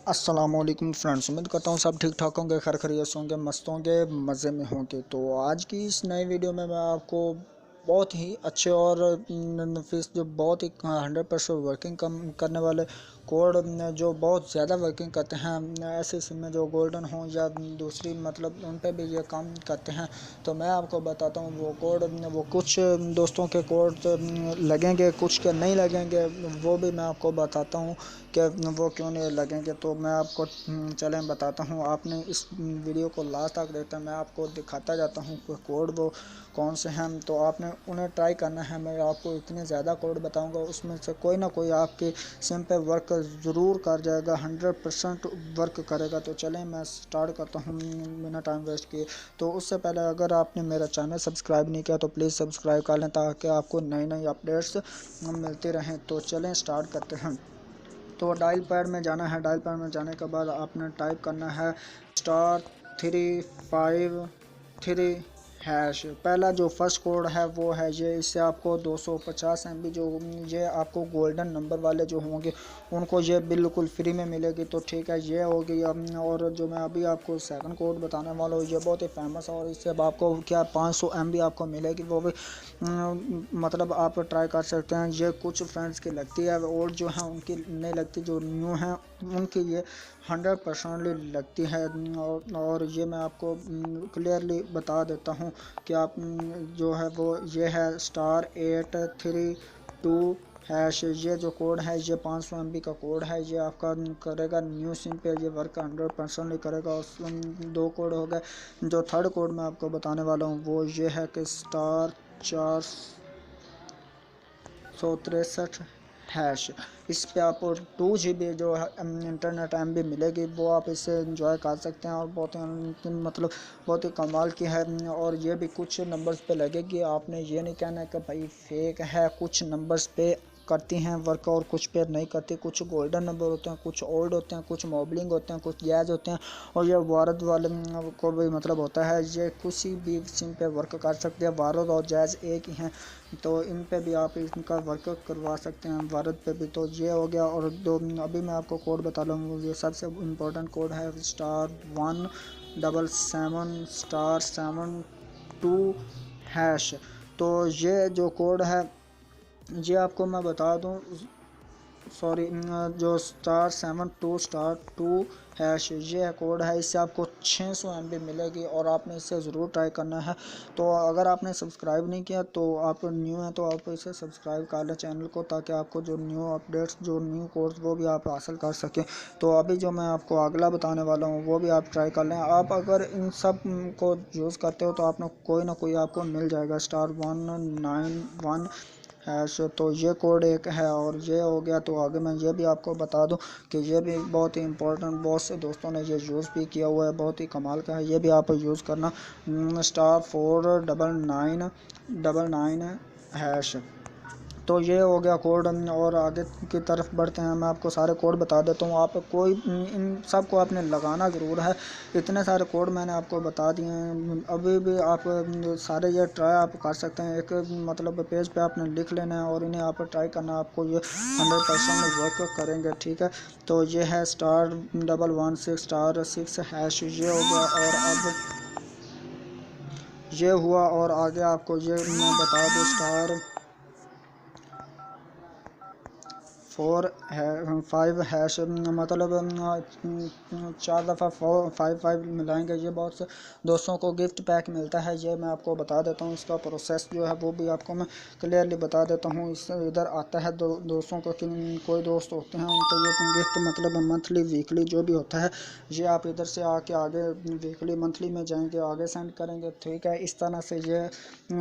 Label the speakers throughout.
Speaker 1: अस्सलामुअलैकुम फ्रेंड्स, उम्मीद करता हूँ सब ठीक ठाक होंगे, खैर खैरियत से होंगे, मस्त होंगे, मज़े में होंगे। तो आज की इस नई वीडियो में मैं आपको बहुत ही अच्छे और नफीस जो बहुत ही 100% वर्किंग कम करने वाले कोड जो बहुत ज़्यादा वर्किंग करते हैं ऐसे सिम में जो गोल्डन हो या दूसरी मतलब उन पे भी ये काम करते हैं। तो मैं आपको बताता हूँ वो कोड, वो कुछ दोस्तों के कोड लगेंगे, कुछ के नहीं लगेंगे, वो भी मैं आपको बताता हूँ कि वो क्यों नहीं लगेंगे। तो मैं आपको चलें बताता हूँ, आपने इस वीडियो को लास्ट तक देखते हैं, मैं आपको दिखाता जाता हूँ कोड वो कौन से हैं। तो आपने उन्हें ट्राई करना है। मैं आपको इतने ज़्यादा कोड बताऊंगा, उसमें से कोई ना कोई आपके सिम पे वर्क ज़रूर कर जाएगा, 100% वर्क करेगा। तो चलें मैं स्टार्ट करता हूँ बिना टाइम वेस्ट किए। तो उससे पहले अगर आपने मेरा चैनल सब्सक्राइब नहीं किया तो प्लीज़ सब्सक्राइब कर लें ताकि आपको नई नई अपडेट्स मिलती रहें। तो चलें स्टार्ट करते हैं। तो डायल पैड में जाना है। डायल पैड में जाने के बाद आपने टाइप करना है *353#। पहला जो फर्स्ट कोड है वो है ये, इससे आपको 250 MB जो ये आपको गोल्डन नंबर वाले जो होंगे उनको ये बिल्कुल फ्री में मिलेगी। तो ठीक है, ये हो गई। और जो मैं अभी आपको सेकंड कोड बताने वाला हूँ ये बहुत ही फेमस है और इससे अब आपको क्या 500 MB आपको मिलेगी, वो भी मतलब आप ट्राई कर सकते हैं। ये कुछ फ्रेंड्स की लगती है और जो है उनकी नहीं लगती, जो न्यू है उनकी ये 100% लगती है। और ये मैं आपको क्लियरली बता देता हूँ कि आप जो है वो ये है *832#। ये जो कोड है ये 500 MB का कोड है, ये आपका करेगा न्यू सिम पे, ये वर्क 100% करेगा। उस दो कोड हो गए। जो थर्ड कोड मैं आपको बताने वाला हूँ वो ये है कि *463#। इस पे आपको 2 GB जो इंटरनेट MB मिलेगी, वो आप इससे इंजॉय कर सकते हैं और बहुत ही मतलब बहुत ही कमाल की है। और ये भी कुछ नंबर्स पे लगेगी, आपने ये नहीं कहना कि भाई फेक है। कुछ नंबर्स पे करती हैं वर्क और कुछ पे नहीं करती। कुछ गोल्डन नंबर होते हैं, कुछ ओल्ड होते हैं, कुछ मोबलिंग होते हैं, कुछ जैज होते हैं और ये वारद वाले को भी मतलब होता है। ये किसी भी सिम पे वर्क कर सकते हैं, वारद और जैज एक ही हैं, तो इन पे भी आप इनका वर्क करवा सकते हैं, वारद पे भी। तो ये हो गया। और दो अभी मैं आपको कोड बता लूँगा, ये सबसे इम्पोर्टेंट कोड है *177*72#। तो ये जो कोड है ये आपको मैं बता दूं, सॉरी, जो *72*2#, ये कोड है, इससे आपको 600 MB मिलेगी और आपने इसे ज़रूर ट्राई करना है। तो अगर आपने सब्सक्राइब नहीं किया तो आप न्यू हैं तो आप इसे सब्सक्राइब कर लें चैनल को, ताकि आपको जो न्यू अपडेट्स, जो न्यू कोर्स वो भी आप हासिल कर सकें। तो अभी जो मैं आपको अगला बताने वाला हूँ वो भी आप ट्राई कर लें। आप अगर इन सब को यूज़ करते हो तो आपने कोई ना कोई आपको मिल जाएगा, *191#। तो ये कोड एक है और ये हो गया। तो आगे मैं ये भी आपको बता दूं कि ये भी बहुत ही इंपॉर्टेंट, बहुत से दोस्तों ने ये यूज़ भी किया हुआ है, बहुत ही कमाल का है, ये भी आप यूज़ करना, *49999#। तो ये हो गया कोड। और आगे की तरफ बढ़ते हैं, मैं आपको सारे कोड बता देता हूँ। आप कोई इन सब को आपने लगाना ज़रूर है। इतने सारे कोड मैंने आपको बता दिए हैं, अभी भी आप सारे ये ट्राई आप कर सकते हैं। एक मतलब पेज पे आपने लिख लेना है और इन्हें आप ट्राई करना, आपको ये 100% वर्क करेंगे, ठीक है। तो ये है *116*6#, ये हो गया। और अब ये हुआ और आगे आपको ये मैं बता दूँ, *455#, मतलब 4 दफ़ा 455 मिलाएंगे, ये बहुत से दोस्तों को गिफ्ट पैक मिलता है। ये मैं आपको बता देता हूँ, इसका प्रोसेस जो है वो भी आपको मैं क्लियरली बता देता हूँ। इससे इधर आता है दोस्तों को कि कोई दोस्त होते हैं उनको ये गिफ्ट मतलब मंथली वीकली जो भी होता है, ये आप इधर से आके आगे वीकली मंथली में जाएंगे, आगे सेंड करेंगे, ठीक है। इस तरह से ये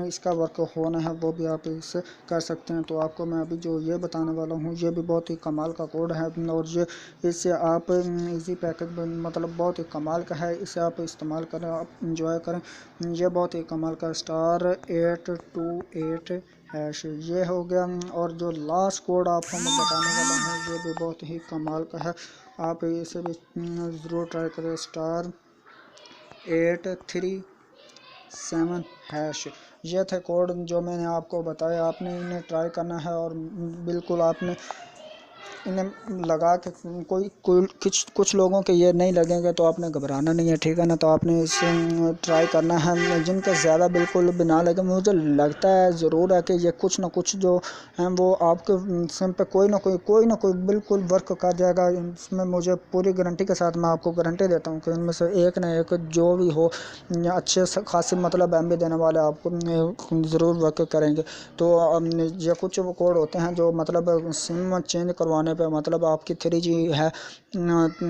Speaker 1: इसका वर्क होना है, वो भी आप इससे कर सकते हैं। तो आपको मैं अभी जो ये बताने वाला हूँ ये भी बहुत ही कमाल का कोड है और ये इससे आप इजी पैकेज मतलब बहुत ही कमाल का है, इसे आप इस्तेमाल करें, आप इंजॉय करें। ये बहुत ही कमाल का *828#, ये हो गया। और जो लास्ट कोड आपको मैं बताने वाला हूँ ये भी बहुत ही कमाल का है, आप इसे भी ज़रूर ट्राई करें, *837#। ये थे कोड जो मैंने आपको बताया, आपने इन्हें ट्राई करना है और बिल्कुल आपने इन्हें लगा के कोई कुछ लोगों के ये नहीं लगेंगे तो आपने घबराना नहीं है, ठीक है ना। तो आपने इसे ट्राई करना है, जिनके ज़्यादा बिल्कुल भी ना लगे। मुझे लगता है ज़रूर है कि ये कुछ ना कुछ जो है वो आपके सिम पे कोई ना कोई बिल्कुल वर्क कर जाएगा। इसमें मुझे पूरी गारंटी के साथ मैं आपको गारंटी देता हूँ कि इनमें से एक ना एक जो भी हो अच्छे खासी मतलब एमबी देने वाले आपको ज़रूर वर्क करेंगे। तो ये कुछ वो कोड होते हैं जो मतलब सिम चेंज करवाने पे, मतलब आपकी 3G है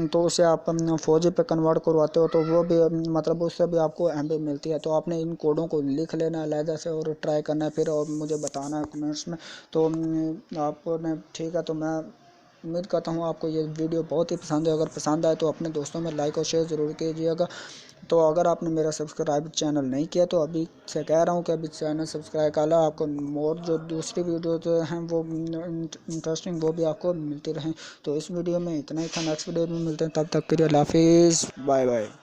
Speaker 1: तो उसे आप 4G पे कन्वर्ट करवाते हो तो वो भी मतलब उससे भी आपको एमबी मिलती है। तो आपने इन कोडों को लिख लेना अलग से और ट्राई करना है फिर, और मुझे बताना है कमेंट्स में। तो आपने ठीक है, तो मैं उम्मीद करता हूँ आपको ये वीडियो बहुत ही पसंद है। अगर पसंद आए तो अपने दोस्तों में लाइक और शेयर ज़रूर कीजिएगा। तो अगर आपने मेरा सब्सक्राइब चैनल नहीं किया तो अभी से कह रहा हूँ कि अभी चैनल सब्सक्राइब कर लो, आपको मोर जो दूसरी वीडियो जो हैं वो इंटरेस्टिंग वो भी आपको मिलती रहें। तो इस वीडियो में इतना ही था, नेक्स्ट वीडियो में मिलते हैं, तब तक के लिए अल्लाह हाफिज़, बाय बाय।